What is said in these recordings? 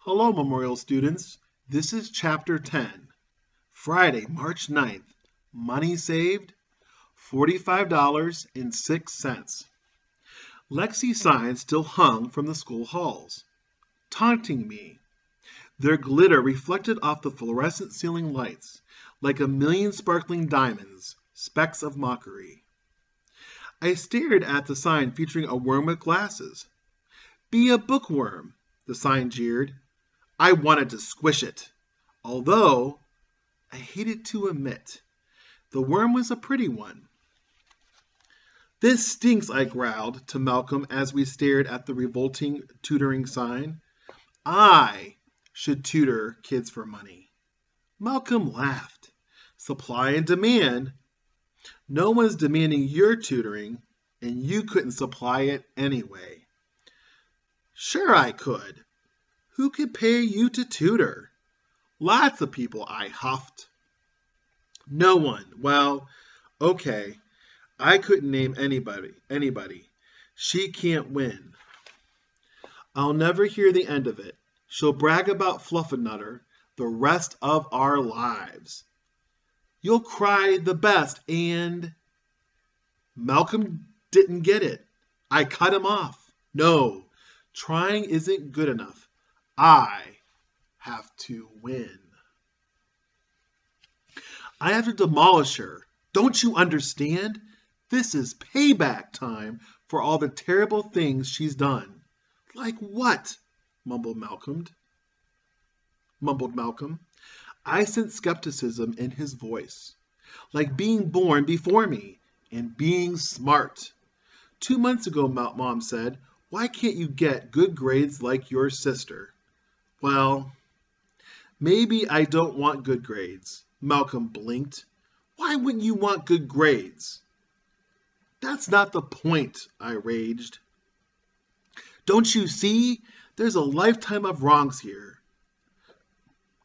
Hello, Memorial students. This is Chapter 10. Friday, March 9th. Money saved, $45.06. Lexi signs still hung from the school halls, taunting me. Their glitter reflected off the fluorescent ceiling lights like a million sparkling diamonds, specks of mockery. I stared at the sign featuring a worm with glasses. Be a bookworm, the sign jeered. I wanted to squish it, although I hated to admit the worm was a pretty one. This stinks, I growled to Malcolm as we stared at the revolting tutoring sign. I should tutor kids for money. Malcolm laughed. Supply and demand. No one's demanding your tutoring, and you couldn't supply it anyway. Sure I could. Who could pay you to tutor? Lots of people, I huffed. No one. Well, okay. I couldn't name anybody. She can't win. I'll never hear the end of it. She'll brag about Fluffernutter the rest of our lives. You'll cry the best and... Malcolm didn't get it. I cut him off. No, trying isn't good enough. I have to win. I have to demolish her. Don't you understand? This is payback time for all the terrible things she's done. Like what? Mumbled Malcolm. I sensed skepticism in his voice. Like being born before me and being smart. 2 months ago, Mom said, why can't you get good grades like your sister? Well, maybe I don't want good grades. Malcolm blinked. Why wouldn't you want good grades? That's not the point, I raged. Don't you see? There's a lifetime of wrongs here.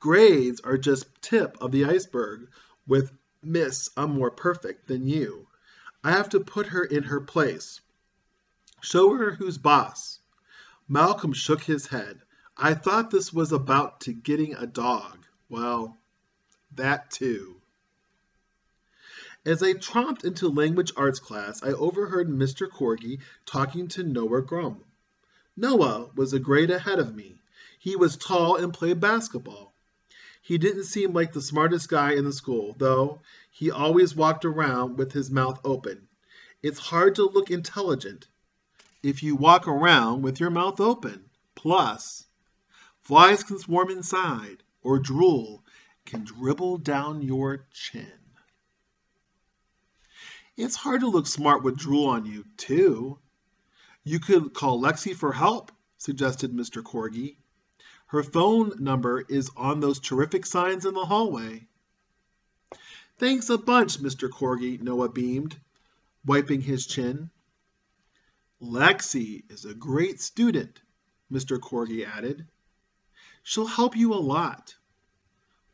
Grades are just tip of the iceberg. With Miss, I'm more perfect than you. I have to put her in her place. Show her who's boss. Malcolm shook his head. I thought this was about to getting a dog. Well, that too. As I tromped into language arts class, I overheard Mr. Corgi talking to Noah Grum. Noah was a grade ahead of me. He was tall and played basketball. He didn't seem like the smartest guy in the school, though he always walked around with his mouth open. It's hard to look intelligent if you walk around with your mouth open. Plus, flies can swarm inside, or drool can dribble down your chin. It's hard to look smart with drool on you, too. You could call Lexi for help, suggested Mr. Corgi. Her phone number is on those terrific signs in the hallway. Thanks a bunch, Mr. Corgi, Noah beamed, wiping his chin. Lexi is a great student, Mr. Corgi added. She'll help you a lot.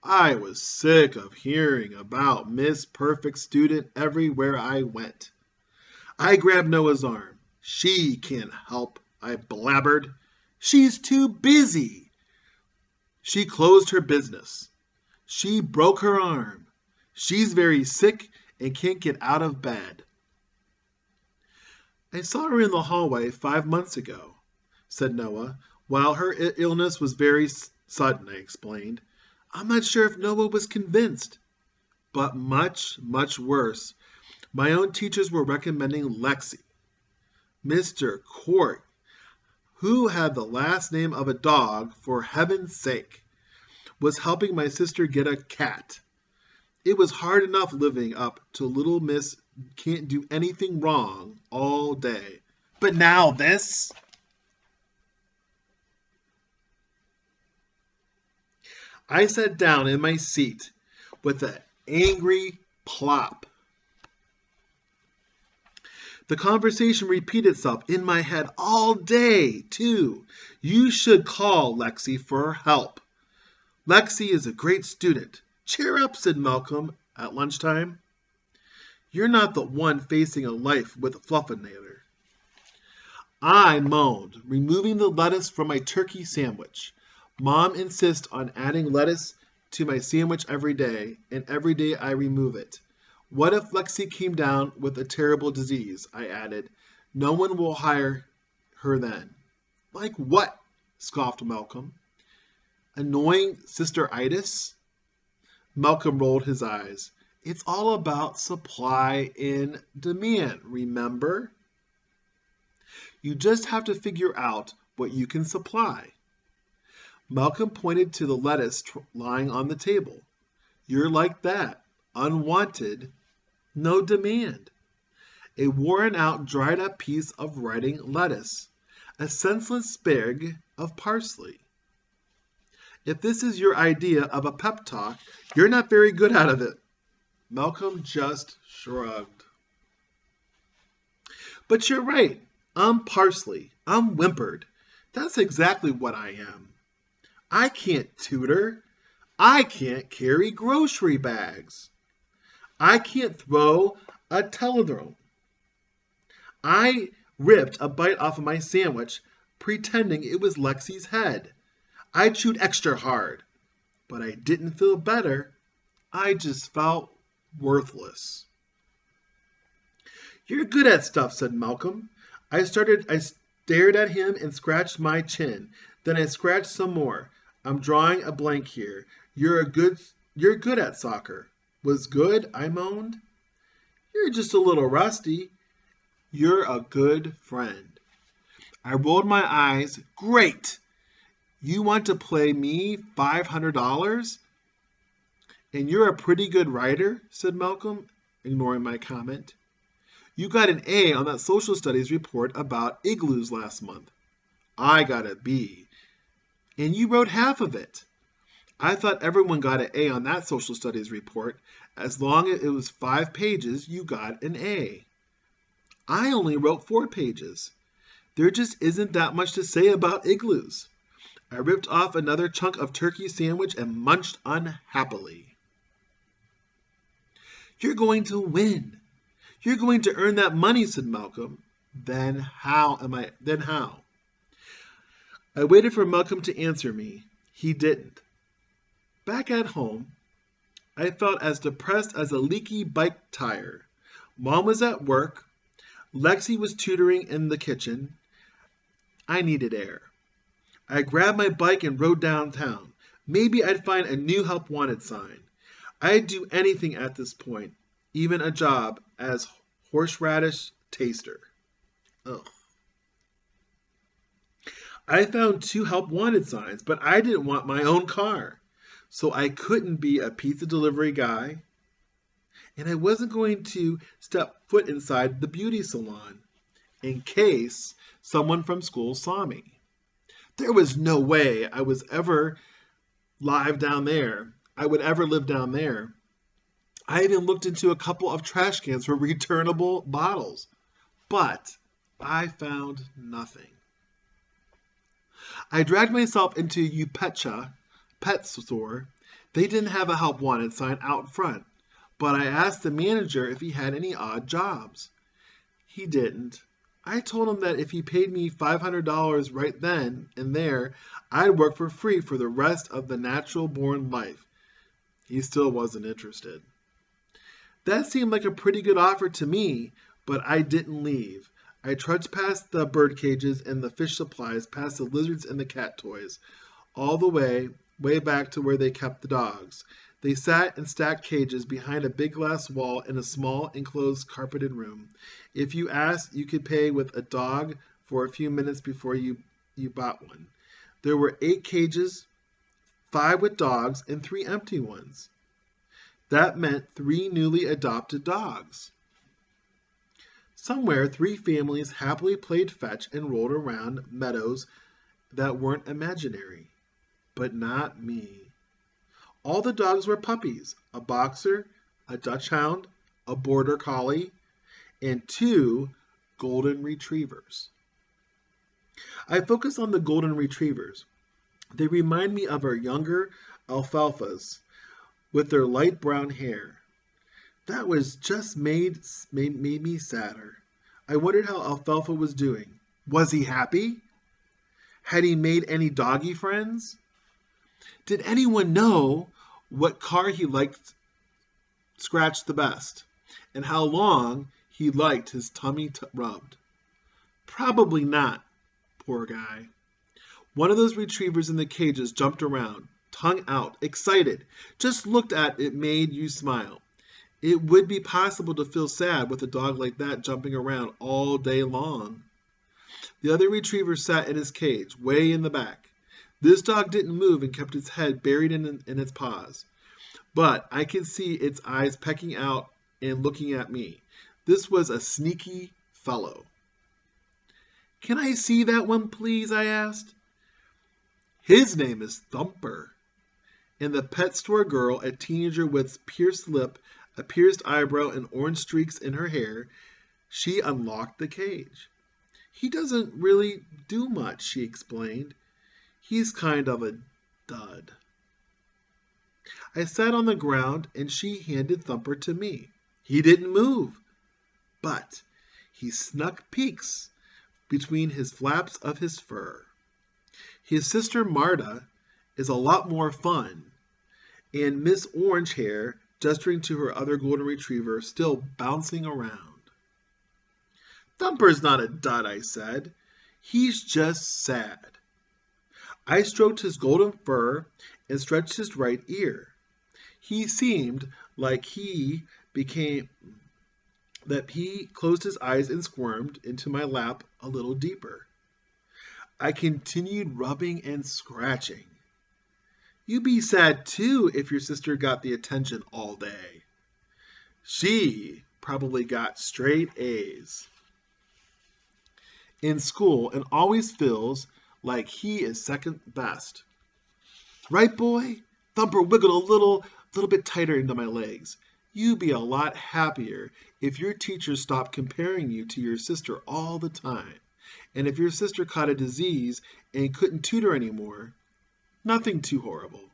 I was sick of hearing about Miss Perfect Student everywhere I went. I grabbed Noah's arm. She can't help, I blabbered. She's too busy. She closed her business. She broke her arm. She's very sick and can't get out of bed. I saw her in the hallway 5 months ago, said Noah. While her illness was very sudden, I explained. I'm not sure if Noah was convinced. But much, much worse. My own teachers were recommending Lexi. Mr. Court, who had the last name of a dog, for heaven's sake, was helping my sister get a cat. It was hard enough living up to Little Miss Can't Do Anything Wrong all day. But now this? I sat down in my seat with an angry plop. The conversation repeated itself in my head all day, too. You should call Lexi for help. Lexi is a great student. Cheer up, said Malcolm at lunchtime. You're not the one facing a life with a Fluffernutter. I moaned, removing the lettuce from my turkey sandwich. Mom insists on adding lettuce to my sandwich every day, and every day I remove it. What if Lexi came down with a terrible disease? I added. No one will hire her then. Like what? Scoffed Malcolm. Annoying sister-itis? Malcolm rolled his eyes. It's all about supply and demand, remember? You just have to figure out what you can supply. Malcolm pointed to the lettuce lying on the table. You're like that. Unwanted. No demand. A worn-out, dried-up piece of writing lettuce. A senseless sprig of parsley. If this is your idea of a pep talk, you're not very good at it. Malcolm just shrugged. But you're right. I'm parsley. I'm whimpered. That's exactly what I am. I can't tutor. I can't carry grocery bags. I can't throw a telodrome. I ripped a bite off of my sandwich, pretending it was Lexi's head. I chewed extra hard, but I didn't feel better. I just felt worthless. You're good at stuff, said Malcolm. I stared at him and scratched my chin. Then I scratched some more. I'm drawing a blank here. You're good at soccer. Was good? I moaned. You're just a little rusty. You're a good friend. I rolled my eyes. Great! You want to play me $500? And you're a pretty good writer, said Malcolm, ignoring my comment. You got an A on that social studies report about igloos last month. I got a B. And you wrote half of it. I thought everyone got an A on that social studies report. As long as it was 5 pages, you got an A. I only wrote 4 pages. There just isn't that much to say about igloos. I ripped off another chunk of turkey sandwich and munched unhappily. You're going to win. You're going to earn that money, said Malcolm. Then how? I waited for Malcolm to answer me. He didn't. Back at home, I felt as depressed as a leaky bike tire. Mom was at work. Lexi was tutoring in the kitchen. I needed air. I grabbed my bike and rode downtown. Maybe I'd find a new help wanted sign. I'd do anything at this point, even a job as horseradish taster. Ugh. I found 2 help wanted signs, but I didn't want my own car. So I couldn't be a pizza delivery guy. And I wasn't going to step foot inside the beauty salon in case someone from school saw me. There was no way I would ever live down there. I even looked into a couple of trash cans for returnable bottles, but I found nothing. I dragged myself into Upetcha pet store. They didn't have a help wanted sign out front, but I asked the manager if he had any odd jobs. He didn't. I told him that if he paid me $500 right then and there, I'd work for free for the rest of the natural-born life. He still wasn't interested. That seemed like a pretty good offer to me, but I didn't leave. I trudged past the bird cages and the fish supplies, past the lizards and the cat toys, all the way back to where they kept the dogs. They sat in stacked cages behind a big glass wall in a small, enclosed, carpeted room. If you asked, you could pay with a dog for a few minutes before you bought one. There were 8 cages, 5 with dogs, and 3 empty ones. That meant 3 newly adopted dogs. Somewhere, 3 families happily played fetch and rolled around meadows that weren't imaginary. But not me. All the dogs were puppies, a boxer, a Dachshund, a border collie, and 2 golden retrievers. I focus on the golden retrievers. They remind me of our younger alfalfas with their light brown hair. That was just made me sadder. I wondered how Alfalfa was doing. Was he happy? Had he made any doggy friends? Did anyone know what car he liked scratched the best, and how long he liked his tummy rubbed? Probably not, poor guy. One of those retrievers in the cages jumped around, tongue out, excited. Just looked at it made you smile. It would be possible to feel sad with a dog like that jumping around all day long. The other retriever sat in his cage, way in the back. This dog didn't move and kept its head buried in its paws. But I could see its eyes pecking out and looking at me. This was a sneaky fellow. Can I see that one, please? I asked. His name is Thumper. And the pet store girl, a teenager with pierced lip, a pierced eyebrow, and orange streaks in her hair, she unlocked the cage. He doesn't really do much, she explained. He's kind of a dud. I sat on the ground and she handed Thumper to me. He didn't move, but he snuck peeks between his flaps of his fur. His sister Marta is a lot more fun, and Miss Orange Hair, gesturing to her other golden retriever, still bouncing around. Thumper's not a dud, I said. He's just sad. I stroked his golden fur and stretched his right ear. He seemed like he closed his eyes and squirmed into my lap a little deeper. I continued rubbing and scratching. You'd be sad too if your sister got the attention all day. She probably got straight A's in school and always feels like he is second best. Right, boy? Thumper wiggled a little bit tighter into my legs. You'd be a lot happier if your teacher stopped comparing you to your sister all the time. And if your sister caught a disease and couldn't tutor anymore, nothing too horrible.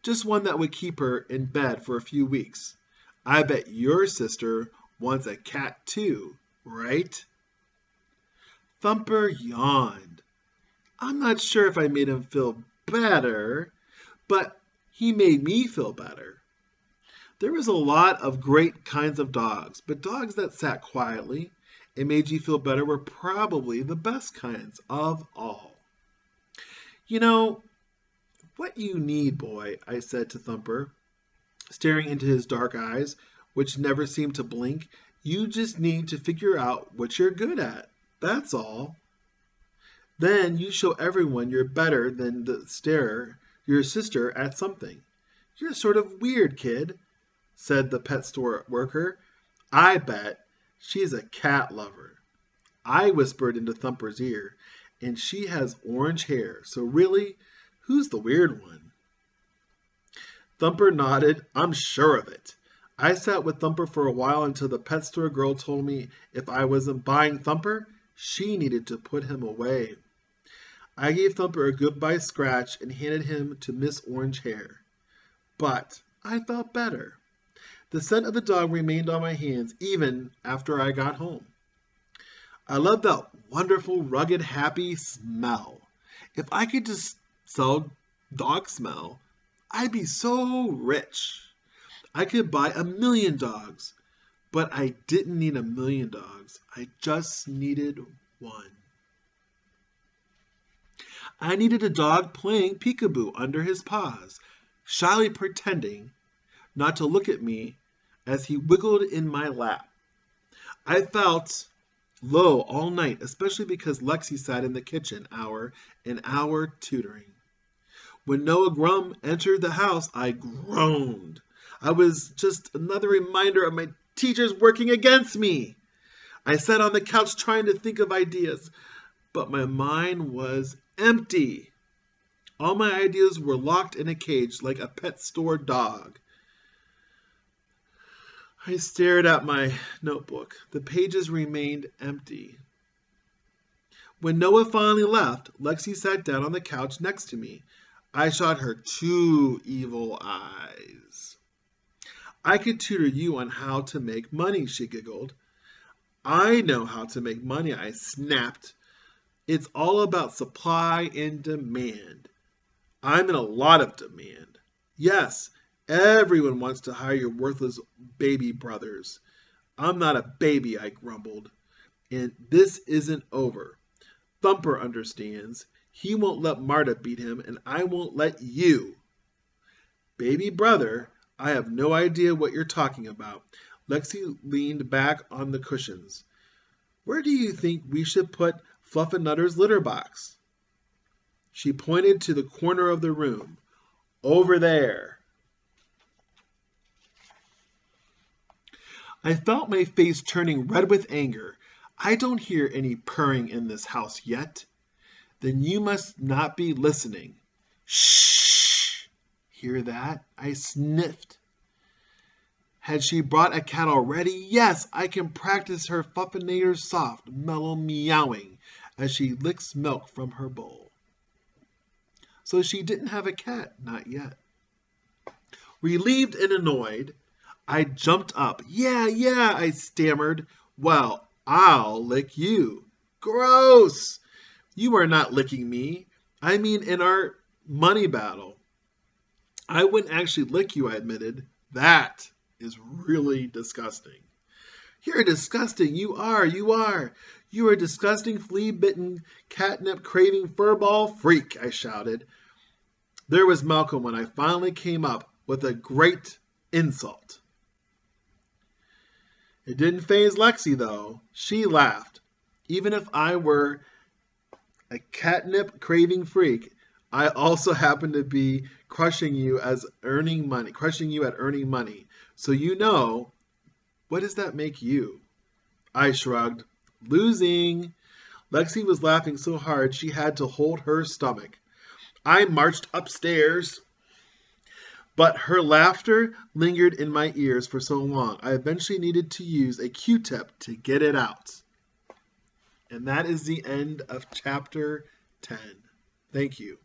Just one that would keep her in bed for a few weeks. I bet your sister wants a cat too, right? Thumper yawned. I'm not sure if I made him feel better, but he made me feel better. There was a lot of great kinds of dogs, but dogs that sat quietly and made you feel better were probably the best kinds of all. You know, what you need, boy, I said to Thumper, staring into his dark eyes, which never seemed to blink, you just need to figure out what you're good at. That's all. Then you show everyone you're better than your sister at something. You're sort of weird, kid, said the pet store worker. I bet she's a cat lover. I whispered into Thumper's ear, and she has orange hair, so really, who's the weird one? Thumper nodded. I'm sure of it. I sat with Thumper for a while until the pet store girl told me if I wasn't buying Thumper, she needed to put him away. I gave Thumper a goodbye scratch and handed him to Miss Orange Hair. But I felt better. The scent of the dog remained on my hands even after I got home. I love that wonderful, rugged, happy smell. If I could just sell dog smell, I'd be so rich. I could buy 1,000,000 dogs, but I didn't need 1,000,000 dogs. I just needed one. I needed a dog playing peekaboo under his paws, shyly pretending not to look at me as he wiggled in my lap. I felt low all night, especially because Lexi sat in the kitchen an hour tutoring. When Noah Grum entered the house, I groaned. I was just another reminder of my teachers working against me. I sat on the couch trying to think of ideas, but my mind was empty. All my ideas were locked in a cage like a pet store dog. I stared at my notebook. The pages remained empty. When Noah finally left, Lexi sat down on the couch next to me. I shot her 2 evil eyes. I could tutor you on how to make money, she giggled. I know how to make money, I snapped. It's all about supply and demand. I'm in a lot of demand. Yes, everyone wants to hire your worthless baby brothers. I'm not a baby, I grumbled. And this isn't over. Thumper understands. He won't let Marta beat him, and I won't let you. Baby brother, I have no idea what you're talking about. Lexi leaned back on the cushions. Where do you think we should put Fluffinutter's litter box? She pointed to the corner of the room. Over there. I felt my face turning red with anger. I don't hear any purring in this house yet. Then you must not be listening. Shh! Hear that? I sniffed. Had she brought a cat already? Yes, I can practice her Fluffinator's soft, mellow meowing as she licks milk from her bowl. So she didn't have a cat, not yet. Relieved and annoyed, I jumped up. Yeah, I stammered. Well, I'll lick you. Gross! You are not licking me. I mean, in our money battle. I wouldn't actually lick you, I admitted. That is really disgusting. You're disgusting. You are. You are a disgusting, flea-bitten, catnip-craving furball freak, I shouted. There was Malcolm when I finally came up with a great insult. It didn't faze Lexi, though. She laughed. Even if I were a catnip-craving freak, I also happen to be crushing you at earning money. So you know, what does that make you? I shrugged. Losing. Lexi was laughing so hard she had to hold her stomach. I marched upstairs, but her laughter lingered in my ears for so long, I eventually needed to use a Q-tip to get it out. And that is the end of chapter 10. Thank you.